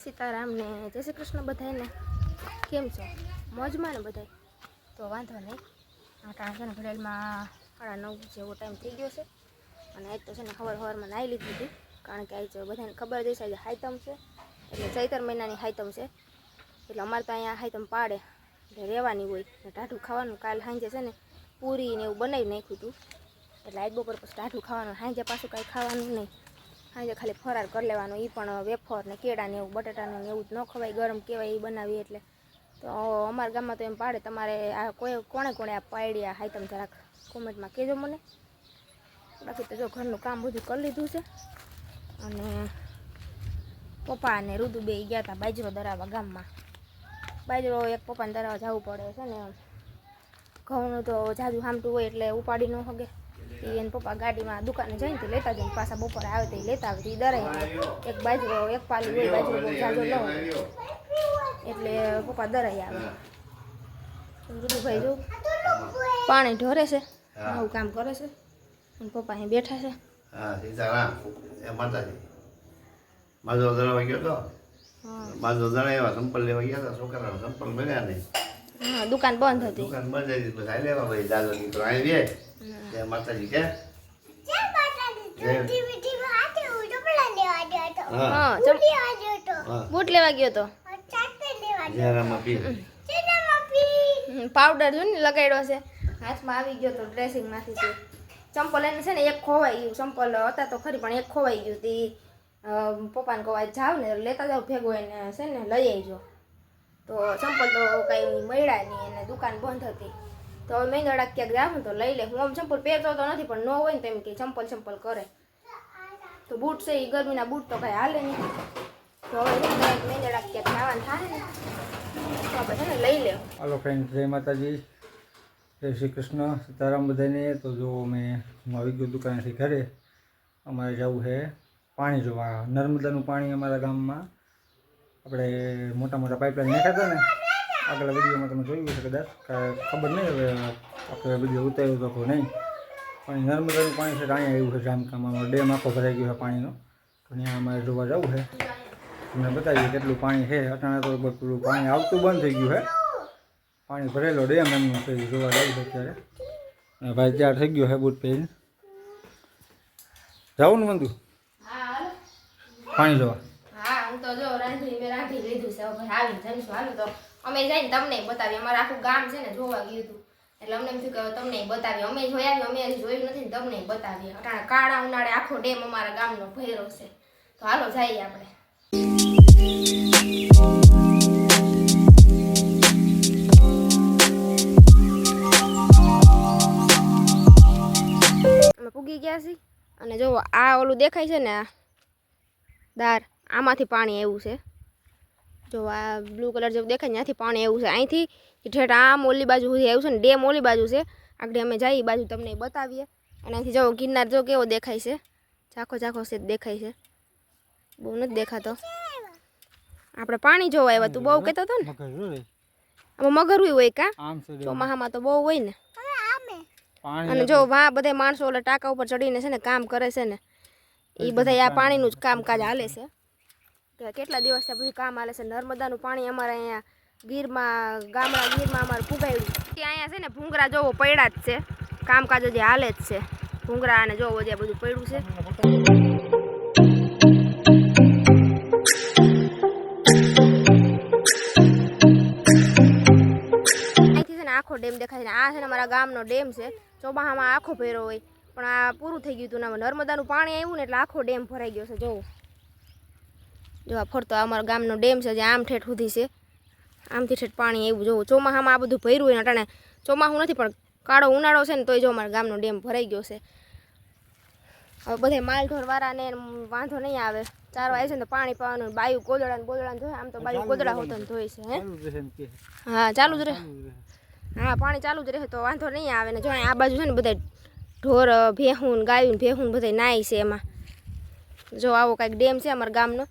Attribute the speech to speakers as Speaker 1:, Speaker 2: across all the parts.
Speaker 1: सीताराम ने जय श्री कृष्ण बधाई ने केम छो मौजमां ने बधाई तो वांधो नहीं आटा छे ने घड़ेलमां 9:30 जेवो टाइम थई गयो छे अने आज तो छे ने हवाરમાં નાઈ લીધી હતી કારણ કે आज બધાને ખબર જ છે આજે હાઈતમ છે એટલે ચૈતર મહિનાની હાઈતમ છે એટલે અમાર તો અહીંયા હાઈતમ પાડે એટલે રહેવાની હોય ને ટાઢું ખાવાનું કાલ સાંજે છે ને પૂરી ને એવું બનાવી નાખ્યું હતું એટલે આજ બપોર પછી ટાઢું ખાવાનું સાંજે પાછું કાંઈ ખાવાનું નહીં સાંજે ખાલી ફરાર કરી લેવાનો એ પણ વેફર ને કેળા ને એવું બટાટાનું ને એવું જ ન ખવાય ગરમ કહેવાય એ બનાવી એટલે તો અમારા ગામમાં તો એમ પાડે તમારે આ કોણે કોણે આ પાડ્યા હાઈતમ જરાક કોમેન્ટમાં કહેજો મને બાકી તો જો ઘરનું કામ બધું કરી લીધું છે અને પપ્પા અને રુદુ બે ગયા હતા બાજરો દરાવવા ગામમાં બાજરો એક પપ્પાને દરાવવા જવું પડે છે ને ઘઉંનું તો જાજુ હામટું હોય એટલે ઉપાડી ન શકે એને પપ્પા ગાડીમાં દુકાને જઈને તે લેતા જઈને પાછા બપોરે આવે તો લેતા આવે તો એ દરાય એક બાજરો એક પાલી હોય બાજરો બહુ જાજો ન હોય એટલે પપ્પા દરાઈ આવે રુદુભાઈ જો પાણી ઢોરે છે આવું કામ કરે છે અને પપ્પા અહીં બેઠા છે
Speaker 2: હા સીતારામ એ માતાજી માજો દળવા ગયો તો માજો દળાવ્યા સંપલ લેવા ગયા હતા છોકરાનો સંપલ મળ્યા નહીં
Speaker 1: હા દુકાન બંધ હતી
Speaker 2: દુકાન બંધ હતી પછી આ લેવા ભાઈ દાદો દીકરો અહીં બે જય માતાજી કે
Speaker 1: બૂટ લેવા ગયો તો
Speaker 2: જયરામાં પી
Speaker 1: પાવડર જો ને લગાડ્યો છે હાથમાં આવી ગયો તો ડ્રેસિંગમાંથી છે ચંપલ એને છે ને એક ખોવાઈ ગયું ચંપલ હતા તો ખરી પણ એક ખોવાઈ ગયું તે પપ્પાને કહો જાવ ને લેતા જાવ ભેગો એને છે ને લઈ આવજો તો ચંપલ તો કાંઈ મળ્યા નહીં એને દુકાન બંધ હતી તો હવે મેંદડા ક્યાંક જાવ ને તો લઈ લે હું આમ ચંપલ પહેરતો તો નથી પણ ન હોય ને તો એમ કે ચંપલ કરે તો બૂટ છે એ ગરમીના બૂટ તો કાંઈ હાલે નહીં તો હવે મેંદડા ક્યાંક જવાનું થાય ને તો આપણે છે ને લઈ લે.
Speaker 3: હાલો ફ્રેન્ડ જય માતાજી જય શ્રી કૃષ્ણ સીતારામ બધાને. તો જો હું આવી ગયો દુકાનેથી ઘરે. અમારે જવું છે પાણી જોવા નર્મદાનું પાણી અમારા ગામમાં આપણે મોટા મોટા પાઇપલાઇન નાખ્યા હતા ને આગલા વિડીયોમાં તમે જોયું છે કદાચ ખબર નહીં હવે આપણે વિડીયો ઉતાર્યો તો નહીં પણ નર્મદાનું પાણી છે અહીંયા આવ્યું છે જામકામાં ડેમ આખો ભરાઈ ગયો છે પાણીનો તો ત્યાં અમારે જોવા જવું છે તમને બતાવીએ કેટલું પાણી છે. અટાણે તો બધું પાણી આવતું બંધ થઈ ગયું છે પાણી ભરેલો ડેમ એમનું છે જોવા જવું છે અત્યારે અને ભાઈ તૈયાર થઈ ગયો છે બૂટ પહેરીને જવું ને બંધુ પાણી જોવા.
Speaker 1: હા હું તો જો રાંધી લીધું છે હવે આવીને જમીશું હાલો તો અમે જઈને તમને બતાવીએ અમારું આખું ગામ છે ને જોવા ગયું હતું એટલે અમને એમ થયું કે તમને બતાવીએ અમે જોયા અમે હજી જોયું નથી ને તમને બતાવીએ અટાણે કાળા ઉનાળે આખો ડેમ અમારા ગામનો ભર્યો છે તો હાલો જઈએ આપણે. અમે પૂગી ગયા છીએ અને જો આ ઓલું દેખાય છે ને આ દાર આમાંથી પાણી આવ્યું છે જો આ બ્લુ કલર જેવું દેખાય ત્યાંથી પાણી આવ્યું છે અહીંથી ઠેઠ આમ ઓલી બાજુ સુધી આવ્યું છે ને ડેમ ઓલી બાજુ છે આગળ અમે જઈએ બાજુ તમને બતાવીએ અને અહીંથી જો ગિરનાર જો કેવો દેખાય છે ઝાખો ઝાખો છે દેખાય છે બહુ નથી દેખાતો. આપણે પાણી જોવા આવ્યા તું બહુ કહેતો હતો ને આમાં મગર હોય કા ચોમાસામાં તો બહુ હોય ને અને જો વાં બધા માણસો ઓલા ટાંકા ઉપર ચડીને છે ને કામ કરે છે ને એ બધા આ પાણીનું જ કામકાજ હાલે છે કે કેટલા દિવસથી બધું કામ હાલે છે. નર્મદાનું પાણી અમારે અહીંયા ગીરમાં ગીરમાં અમારે ફૂગાયું અહીંયા છે ને ભૂંગરા જોવો પડ્યા જ છે કામકાજ જે હાલે જ છે ભૂંગરા અને જોવો જે બધું પડ્યું છે. અહીંથી છે ને આખો ડેમ દેખાય છે આ છે ને અમારા ગામનો ડેમ છે ચોમાસામાં આખો ભર્યો હોય પણ આ પૂરું થઈ ગયું હતું ને નર્મદાનું પાણી આવ્યું ને એટલે આખો ડેમ ભરાઈ ગયો છે. જોવો જો આ ફરતો અમારા ગામનો ડેમ છે જે આમ ઠેઠ સુધી છે આમથી ઠેઠ પાણી આવ્યું જોવું ચોમાસામાં આ બધું ભર્યું હોય ને અટાણે ચોમાસું નથી પણ કાળો ઉનાળો છે ને તોય જો અમારા ગામનો ડેમ ભરાઈ ગયો છે. હવે બધા માલઢોરવાળાને વાંધો નહીં આવે ચારવા આવે છે ને તો પાણી પાવાનું બાયું ગોદડાને ધોય આમ તો બાયું ગોદડા હોતો ને ધોય છે હે હા ચાલુ જ રહે હા પાણી ચાલુ જ રહે તો વાંધો નહીં આવે ને જો આ બાજુ છે ને બધા ઢોર ભેહું ગાયું ભેહું બધા નાય છે એમાં જો આવો કાંઈક ડેમ છે અમારા ગામનો.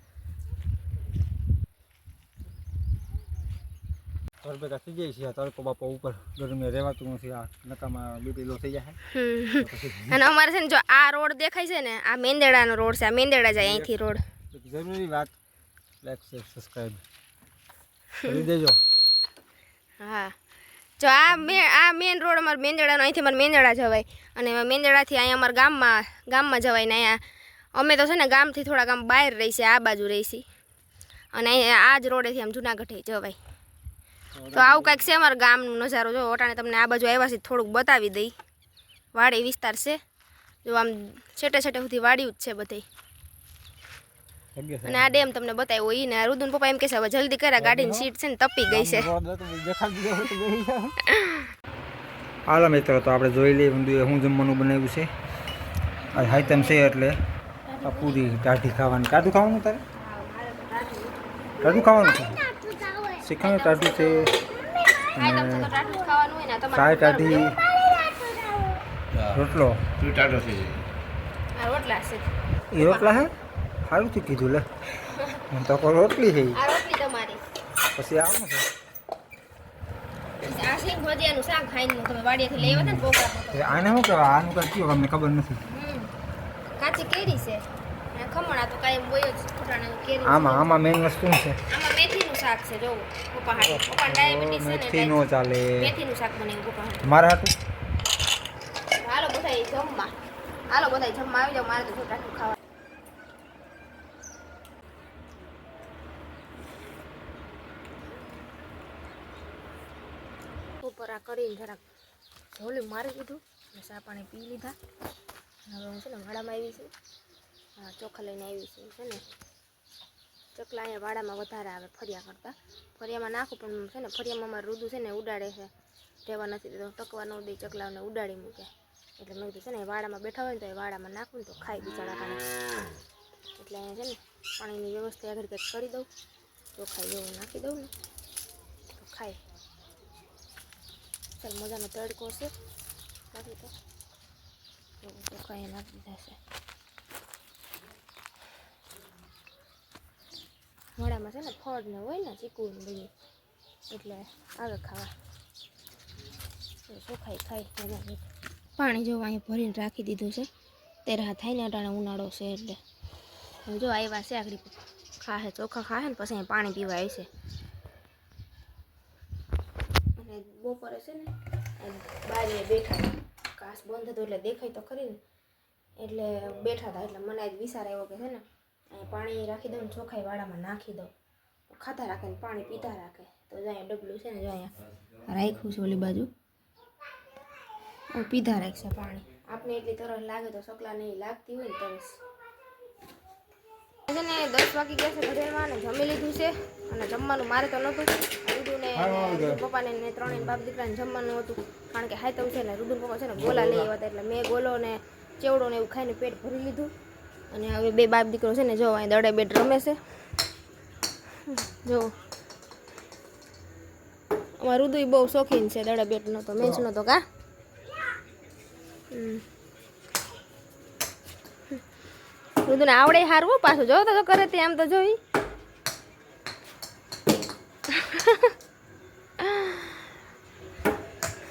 Speaker 3: ભેગા થઈ જાય છે તડકો બાપો ઉપર ગરમી રહેવાતું નથી આ નકામાં બીપી લો થઈ જાય
Speaker 1: અને અમારે છે ને જો આ રોડ દેખાય છે ને આ મેંદેડાનો રોડ છે આ મેંદેડા જાય અહીંથી રોડ
Speaker 3: જરૂરી વાત લાઈક શેર સબસ્ક્રાઈબ કરી દેજો.
Speaker 1: હા જો આ મેન રોડ અમારા મેંદડાનો, અહીંથી અમારે મેંદડા જવાય અને મેંદડાથી અહીંયા અમારા ગામમાં જવાય ને અહીંયા અમે તો છે ને ગામથી થોડા ગામ બહાર રહી છે, આ બાજુ રહી છે અને અહીંયા આ જ રોડેથી આમ જુનાગઢે જવાય. તો આવું કાંઈક છે અમારા ગામનો નજારો. જો ઓટાણે તમને આ બાજુ આવ્યા છે થોડુંક બતાવી દઈ. વાડી વિસ્તાર છે જો આમ છેટે સુધી વાડિયું જ છે બધે. અને આ ડેમ તમને બતાવ્યો ઈ ને રુદુન પપ્પા એમ કહેશે હવે જલ્દી કર્યા, ગાડીની સીટ છે ને તપી ગઈ છે.
Speaker 3: હાલો મિત્રો, તો આપણે જોઈ લઈએ ઊંધું શું જમવાનું બનાવ્યું છે. આ હાઈતમ છે એટલે આ પૂરી ટાઢી ખાવાની. ટાઢું ખાવાનું તારે? ટાઢું ખાવાનું છે. શીખવાનું ટાઢું છે અને ચાય ટાઢી, રોટલો
Speaker 2: ટાટો થઈ જાય.
Speaker 1: આ રોટલા છે.
Speaker 3: એ રોટલા હે? સારું થી કીધું લે. મને તો કોઈ રોટલી છે.
Speaker 1: આ રોટલી તમારી.
Speaker 3: પછી આવું છે
Speaker 1: આ સિંગ ભજીયાનું શાક ખાઈને તમે વાડિયાથી લઈ આવ્યા હતા ને પોકળા.
Speaker 3: આને શું કહેવાય? આનું કાંઈ કયો અમને ખબર નથી.
Speaker 1: કાચી કેરી છે અને ખમણ. આ તો કાંઈ બોય જ ફૂટાણાનું કેરી.
Speaker 3: આમાં મેઇન વસ્તુ શું છે?
Speaker 1: આમાં મેથીનું શાક છે. જોવો પપ્પા હાટે. પપ્પા ડાયાબિટીસ છે ને
Speaker 3: મેથી નો ચાલે.
Speaker 1: મેથીનું શાક બનાવ્યું પપ્પા હાટે.
Speaker 3: મારા હાટું
Speaker 1: હાલો બધાય જમવા. હાલો બધાય જમવા આવી જાવ. મારે તો ટાટું ખાવા. ઉપર આ કરીને જરાક ઝોલી મારી દીધું અને ચા પાણી પી લીધા. હવે હું છે ને વાડામાં આવી છું. હા ચોખા લઈને આવી છું. છે ને ચકલા અહીંયા વાડામાં વધારે આવે ફરિયા કરતાં. ફરિયામાં નાખું પણ છે ને ફરિયામાં મારું રુદુ છે ને ઉડાડે છે, રહેવા નથી દેતો, ટકવા ન દે, ચકલાઓને ઉડાડી મૂકે. એટલે મેં કીધું છે ને વાડામાં બેઠા હોય ને તો એ વાડામાં નાખું ને તો ખાઈ બિચારા કાને. એટલે અહીંયા છે ને પાણીની વ્યવસ્થા આગળ કંઈક કરી દઉં, ચોખા જેવું નાખી દઉં ને તો ખાય. ચાલ મજાનો તડકો છે બાકી તો ચોખા એ નાખી દીધા છે. મોડામાં છે ને ફળ ને હોય ને ચીકુ ને બધું એટલે આવે ખાવા. ચોખાઈ ખાઈ મજા. પાણી જો અહીંયા ભરીને રાખી દીધું છે. તેરા થાય ને અટાણે ઉનાળો છે એટલે જો આવ્યા છે આગળ ખાહે ચોખા ખાહે ને પછી અહીંયા પાણી પીવા આવે છે. અને બપોરે છે ને બારીએ બેઠા કાસ બંધ હતો એટલે દેખાય તો ખરી ને એટલે બેઠા હતા. એટલે મને આજ વિચાર આવ્યો કે છે ને અહીંયા પાણી રાખી દઉં ને ચોખાઈ વાડામાં નાખી દઉં, ખાતા રાખે ને પાણી પીતા રાખે. તો જો અહીંયા ડબલું છે ને જો અહીંયા રાખ્યું છે ઓલી બાજુ, પીધા રાખશે પાણી. આપણે એટલી તરસ લાગે તો સકલા નહીં લાગતી હોય ને તરસ. છે ને 10 વાગી ગયા છે ઘરેમાં ને જમી લીધું છે અને જમવાનું મારે તો નહોતું. રુદુને પપ્પાને ને ત્રણેય બાપ દીકરાને જમવાનું હતું કારણ કે હાઈતમ છે ને રુદુ પપ્પા છે ને ગોલા લઈ આવ્યા હતા એટલે મેં ગોલો ને ચેવડો ને એવું ખાઈને પેટ ભરી લીધું. અને હવે બે બાપ દીકરો છે ને જો અહીં દડે બેટ રમે છે. જો અમારા રુદુ બહુ શોખીન છે દડે બેટનો, તો મેચ નહોતો કા. રુદુને આવડે હારવું પાછું જો તો કરે તે આમ તો જોઈ.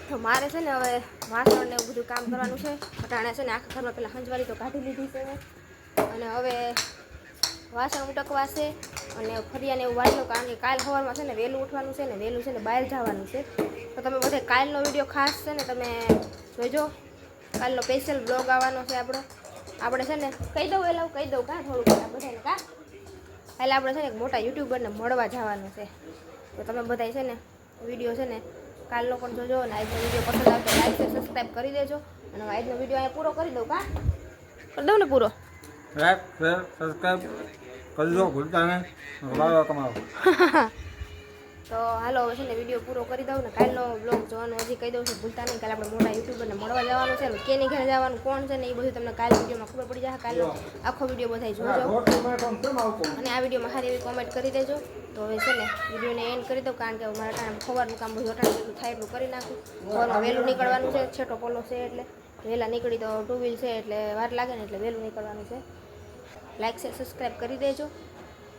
Speaker 1: તો મારે છે ને હવે વાસણ ને એવું બધું કામ કરવાનું છે. અટાણે છે ને આખા ઘરમાં પેલા હંજવારી તો કાઢી લીધી છે અને હવે વાસણ ઉટકવા છે અને ફરિયાને એવું વાંચ્યું કારણ કે કાલ સવારમાં છે ને વહેલું ઉઠવાનું છે ને વહેલું છે ને બહાર જવાનું છે. તો તમે બધે કાલનો વિડીયો ખાસ છે ને તમે જોજો. કાલનો સ્પેશિયલ બ્લોગ આવવાનો છે આપણો. આપણે છે ને કહી દઉં કાં થોડુંક બધાને કાં એટલે આપણે છે ને એક મોટા યુટ્યુબરને મળવા જવાનું છે. તો તમે બધા છે ને વિડીયો છે ને કાલનો પણ જોજો અને આજનો વિડીયો પસંદ આવે તો લાઈક શેર સબસ્ક્રાઈબ કરી દેજો. અને આજનો વિડીયો અહીંયા પૂરો કરી દઉં કાં કરી દઉં ને પૂરો.
Speaker 3: લાઈક શેર સબસ્ક્રાઈબ કરજો, ભૂલતા નહીં. લાવો કમાવો.
Speaker 1: તો હાલો હવે છે ને વિડીયો પૂરો કરી દઉં ને કાલનો બ્લોગ જોવાનું હજી કહી દઉં છું ભૂલતા નહીં. કાલે આપણે મોટા યુટ્યુબરને મળવા જવાનું છે. કેની ઘરે જવાનું, કોણ છે ને એ બધું તમને કાલ વિડીયોમાં ખબર પડી જશે. કાલનો આખો વિડીયો બધા જોજો અને આ વિડીયોમાં સારી એવી કોમેન્ટ કરી દેજો. તો હવે છે ને વિડીયોને એન્ડ કરી દઉં કારણ કે મારા ટાઈમ ખબરનું કામ બધું અટાણે જેટલું થાય એટલું કરી નાખું. સવારમાં વહેલું નીકળવાનું છે, છેટો પોલો છે એટલે વહેલા નીકળી તો 2 વ્હીલ છે એટલે વાર લાગે ને એટલે વહેલું નીકળવાનું છે. લાઈક શેર સબસ્ક્રાઈબ કરી દેજો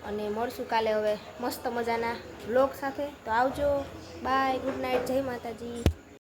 Speaker 1: અને મળશું કાલે હવે મસ્ત મજાના બ્લોગ સાથે. તો આવજો, બાય, ગુડ નાઇટ, જય માતાજી.